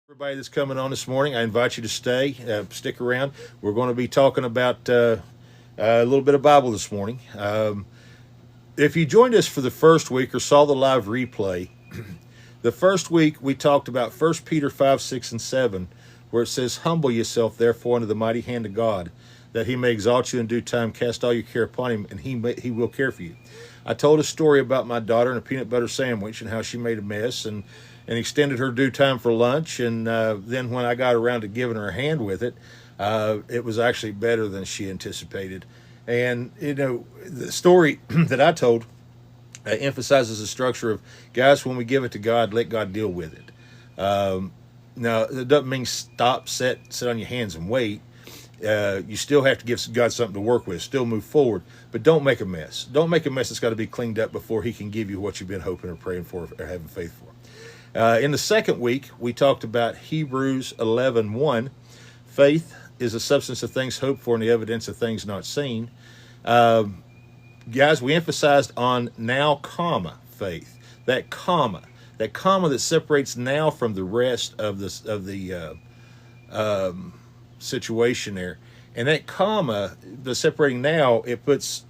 Everybody that's coming on this morning, I invite you to stick around. We're going to be talking about a little bit of Bible this morning. If you joined us for the first week or saw the live replay, the first week we talked about 1 Peter 5, 6, and 7, where it says, "Humble yourself, therefore, under the mighty hand of God, that he may exalt you in due time. Cast all your care upon him, and he will care for you." I told a story about my daughter and a peanut butter sandwich and how she made a mess and extended her due time for lunch. And then when I got around to giving her a hand with it, it was actually better than she anticipated. And, the story that I told emphasizes the structure of, guys, when we give it to God, let God deal with it. Now, it doesn't mean stop, sit on your hands and wait. You still have to give God something to work with, still move forward, but don't make a mess. Don't make a mess that's got to be cleaned up before he can give you what you've been hoping or praying for or having faith for. In the second week, we talked about Hebrews 11:1. Faith is the substance of things hoped for and the evidence of things not seen. Guys, we emphasized on now, faith. That comma that separates now from the rest of the situation there. And that comma, the separating now, it puts,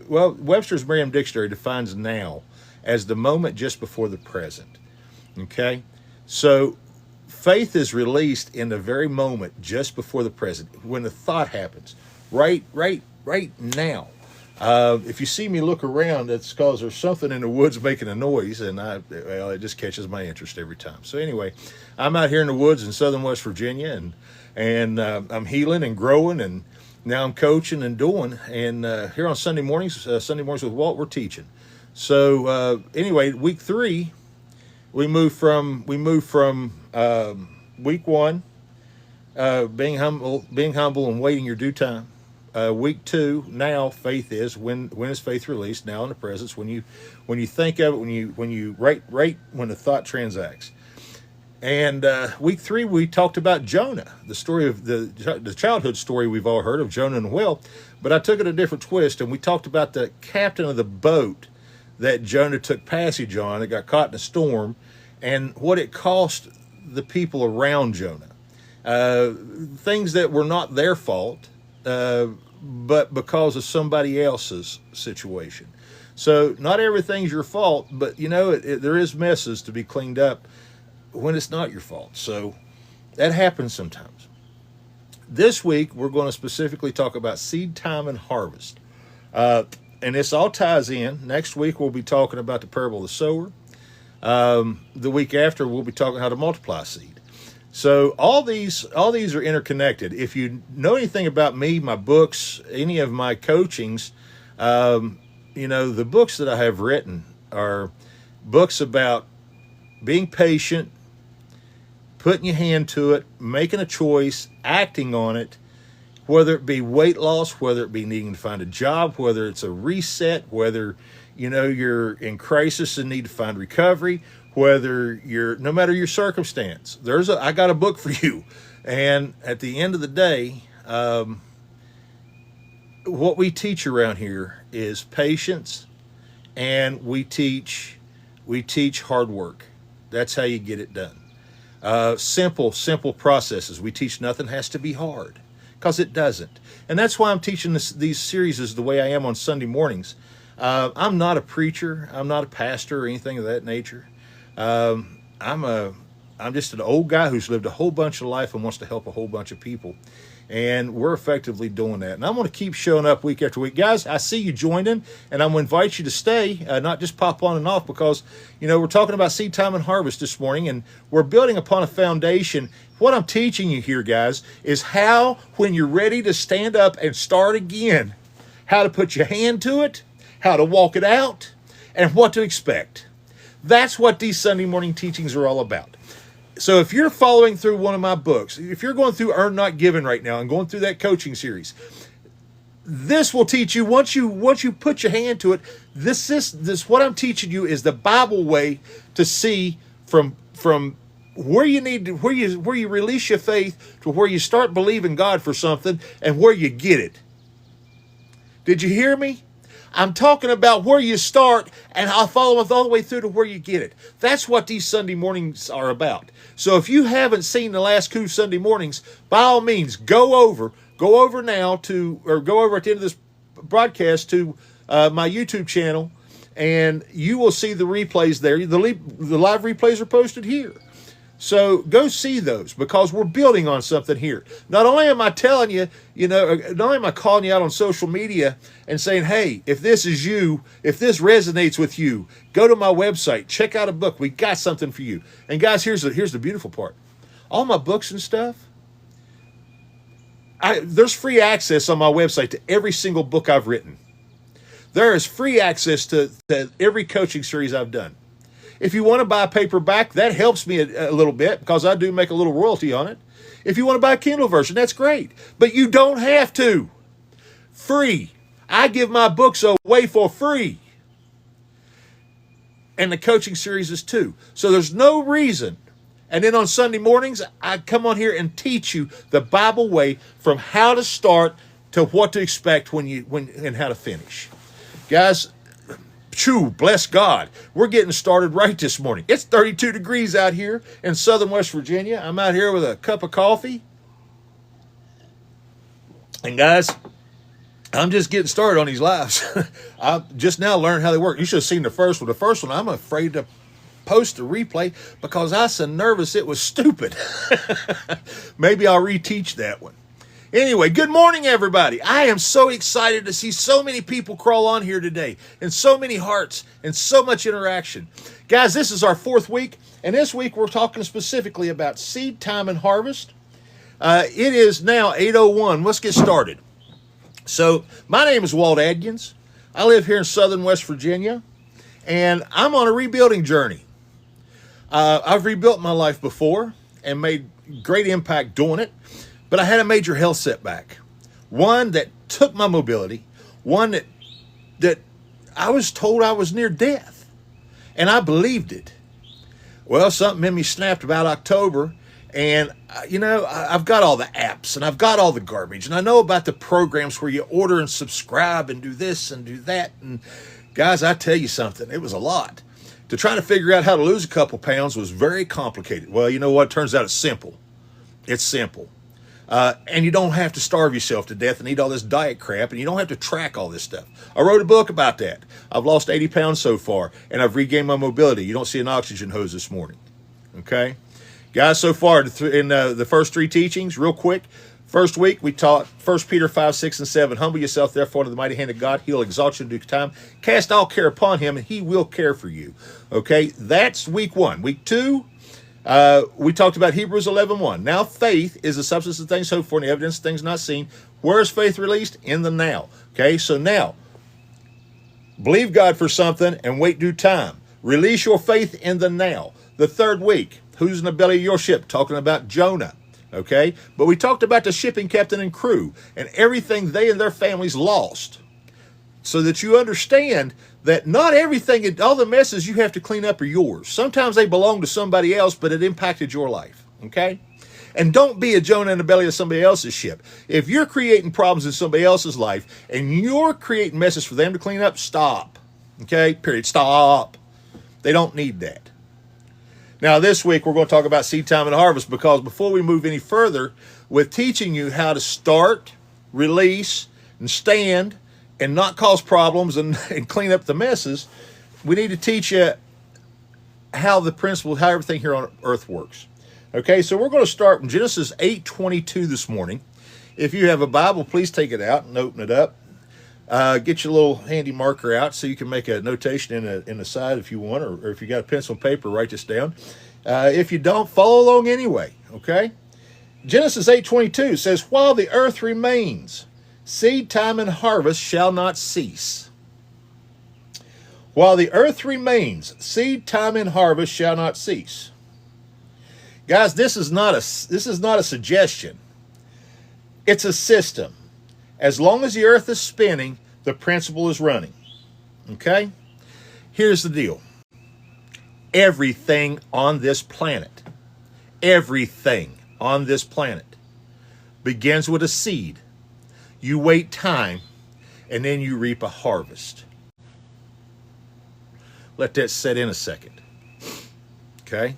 Webster's Merriam Dictionary defines now as the moment just before the present. Okay? So faith is released in the very moment just before the present, when the thought happens, right now. If you see me look around, that's because there's something in the woods making a noise, and it just catches my interest every time. So anyway, I'm out here in the woods in southern West Virginia, and I'm healing and growing, and now I'm coaching and doing. And here on Sunday mornings with Walt, we're teaching. So anyway, week 3, we move from week 1, being humble and waiting your due time. Week 2, now faith is when is faith released? Now in the presence, when you think of it, when you right when the thought transacts. And week 3, we talked about Jonah, the story of the childhood story we've all heard of Jonah and the whale, but I took it a different twist, and we talked about the captain of the boat that Jonah took passage on that got caught in a storm, and what it cost the people around Jonah. Things that were not their fault, but because of somebody else's situation. So not everything's your fault, but there is messes to be cleaned up when it's not your fault. So that happens sometimes. This week, we're going to specifically talk about seed time and harvest. And this all ties in. Next week, we'll be talking about the parable of the sower. The week after, we'll be talking how to multiply seed. So all these are interconnected. If you know anything about me, my books, any of my coachings, the books that I have written are books about being patient, putting your hand to it, making a choice, acting on it, whether it be weight loss, whether it be needing to find a job, whether it's a reset, whether you're in crisis and need to find recovery, whether no matter your circumstance, I got a book for you. And at the end of the day, what we teach around here is patience, and we teach hard work. That's how you get it done. Simple processes. We teach nothing has to be hard, because it doesn't. And that's why I'm teaching these series the way I am on Sunday mornings. I'm not a preacher. I'm not a pastor or anything of that nature. I'm just an old guy who's lived a whole bunch of life and wants to help a whole bunch of people. And we're effectively doing that. And I'm going to keep showing up week after week. Guys, I see you joined in, and I'm going to invite you to stay, not just pop on and off, because, we're talking about seed time and harvest this morning, and we're building upon a foundation. What I'm teaching you here, guys, is how, when you're ready to stand up and start again, how to put your hand to it, how to walk it out, and what to expect. That's what these Sunday morning teachings are all about. So if you're following through one of my books, if you're going through Earn Not Given right now and going through that coaching series, this will teach you, once you put your hand to it, this what I'm teaching you is the Bible way to see from where you release your faith to where you start believing God for something and where you get it. Did you hear me? I'm talking about where you start, and I'll follow it all the way through to where you get it. That's what these Sunday mornings are about. So if you haven't seen the last two Sunday mornings, by all means, go over now to, or go over at the end of this broadcast to my YouTube channel, and you will see the replays there. The live replays are posted here. So go see those, because we're building on something here. Not only am I telling you, not only am I calling you out on social media and saying, hey, if this is you, if this resonates with you, go to my website, check out a book. We got something for you. And guys, here's the beautiful part. All my books and stuff, there's free access on my website to every single book I've written. There is free access to every coaching series I've done. If you want to buy a paperback, that helps me a little bit, because I do make a little royalty on it. If you want to buy a Kindle version, that's great. But you don't have to. Free. I give my books away for free. And the coaching series is too. So there's no reason. And then on Sunday mornings, I come on here and teach you the Bible way, from how to start to what to expect and how to finish. Guys, bless God. We're getting started right this morning. It's 32 degrees out here in southern West Virginia. I'm out here with a cup of coffee. And guys, I'm just getting started on these lives. I just now learned how they work. You should have seen the first one. The first one, I'm afraid to post the replay because I was so nervous it was stupid. Maybe I'll reteach that one. Anyway, good morning, everybody. I am so excited to see so many people crawl on here today, and so many hearts and so much interaction. Guys, this is our 4th week, and this week we're talking specifically about seed time and harvest. It is now 8:01. Let's get started. So my name is Walt Adkins. I live here in southern West Virginia, and I'm on a rebuilding journey. I've rebuilt my life before and made great impact doing it. But I had a major health setback, one that took my mobility, one that I was told I was near death, and I believed it. Well, something in me snapped about October, and I've got all the apps, and I've got all the garbage, and I know about the programs where you order and subscribe and do this and do that, and guys, I tell you something, it was a lot. To try to figure out how to lose a couple pounds was very complicated. Well, you know what? It turns out it's simple. It's simple. And you don't have to starve yourself to death and eat all this diet crap, and you don't have to track all this stuff. I wrote a book about that. I've lost 80 pounds so far, and I've regained my mobility. You don't see an oxygen hose this morning. Okay? Guys, so far in the first 3 teachings, real quick, first week we taught 1 Peter 5, 6, and 7. Humble yourself, therefore, under the mighty hand of God. He'll exalt you in due time. Cast all care upon him, and he will care for you. Okay? That's week 1. Week 2, we talked about Hebrews 11:1. Now faith is the substance of things hoped for and the evidence of things not seen. Where is faith released? In the now. Okay, so now, believe God for something and wait due time. Release your faith in the now. The 3rd week, who's in the belly of your ship? Talking about Jonah. Okay, but we talked about the shipping captain and crew and everything they and their families lost, so that you understand that not everything, all the messes you have to clean up are yours. Sometimes they belong to somebody else, but it impacted your life, okay? And don't be a Jonah in the belly of somebody else's ship. If you're creating problems in somebody else's life and you're creating messes for them to clean up, stop, okay? Period. Stop. They don't need that. Now, this week, we're going to talk about seed time and harvest, because before we move any further with teaching you how to start, release, and stand, and not cause problems and clean up the messes, we need to teach you how the principle, how everything here on earth works. Okay, so we're going to start in Genesis 8:22 this morning. If you have a Bible, please take it out and open it up. Get your little handy marker out so you can make a notation in the side if you want, or if you got a pencil and paper, write this down. If you don't, follow along anyway, okay? Genesis 8:22 says, while the earth remains, seed time and harvest shall not cease. While the earth remains, seed time and harvest shall not cease. Guys, this is not a suggestion. It's a system. As long as the earth is spinning, the principle is running. Okay? Here's the deal. Everything on this planet begins with a seed. You wait time, and then you reap a harvest. Let that set in a second. Okay?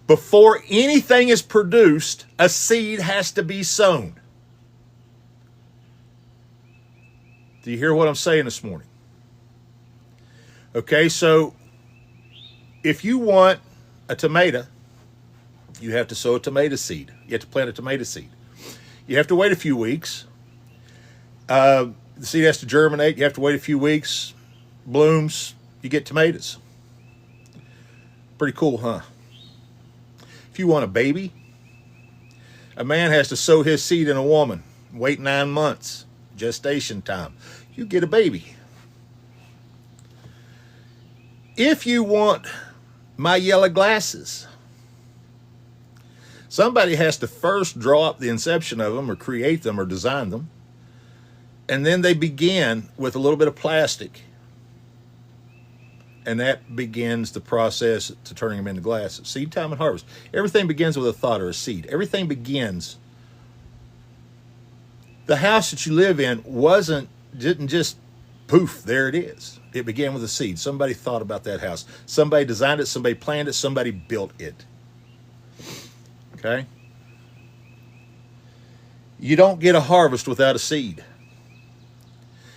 Before anything is produced, a seed has to be sown. Do you hear what I'm saying this morning? Okay, so if you want a tomato, you have to sow a tomato seed. You have to plant a tomato seed. You have to wait a few weeks. The seed has to germinate. You have to wait a few weeks. Blooms. You get tomatoes. Pretty cool, huh? If you want a baby, a man has to sow his seed in a woman. Wait 9 months. Gestation time. You get a baby. If you want my yellow glasses, somebody has to first draw up the inception of them or create them or design them. And then they begin with a little bit of plastic. And that begins the process to turning them into glasses. Seed time and harvest. Everything begins with a thought or a seed. Everything begins. The house that you live in didn't just poof, there it is. It began with a seed. Somebody thought about that house. Somebody designed it, somebody planned it, somebody built it. Okay? You don't get a harvest without a seed.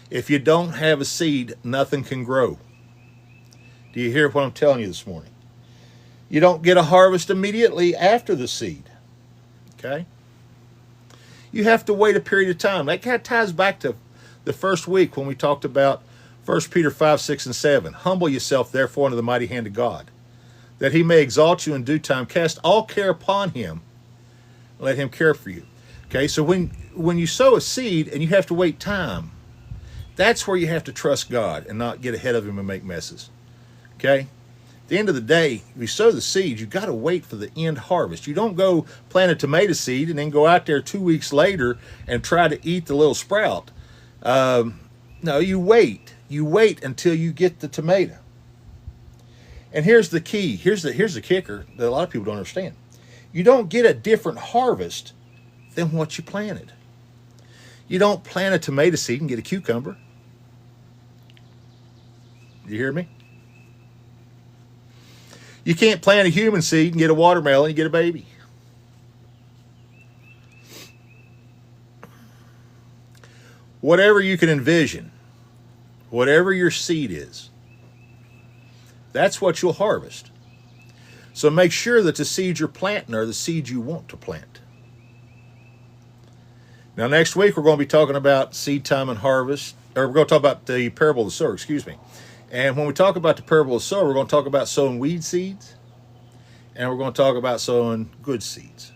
If you don't have a seed, nothing can grow. Do you hear what I'm telling you this morning? You don't get a harvest immediately after the seed. Okay? You have to wait a period of time. That kind of ties back to the first week when we talked about 1 Peter 5, 6, and 7. Humble yourself, therefore, under the mighty hand of God, that he may exalt you in due time. Cast all care upon him. Let him care for you. Okay, so when you sow a seed and you have to wait time, that's where you have to trust God and not get ahead of him and make messes. Okay? At the end of the day, if you sow the seed, you've got to wait for the end harvest. You don't go plant a tomato seed and then go out there 2 weeks later and try to eat the little sprout. No, you wait. You wait until you get the tomato. And here's the key. Here's the kicker that a lot of people don't understand. You don't get a different harvest than what you planted. You don't plant a tomato seed and get a cucumber. You hear me? You can't plant a human seed and get a watermelon and get a baby. Whatever you can envision, whatever your seed is, that's what you'll harvest. So make sure that the seeds you're planting are the seeds you want to plant. Now, next week, we're going to be talking about seed time and harvest, or we're going to talk about the parable of the sower, excuse me. And when we talk about the parable of the sower, we're going to talk about sowing weed seeds, and we're going to talk about sowing good seeds.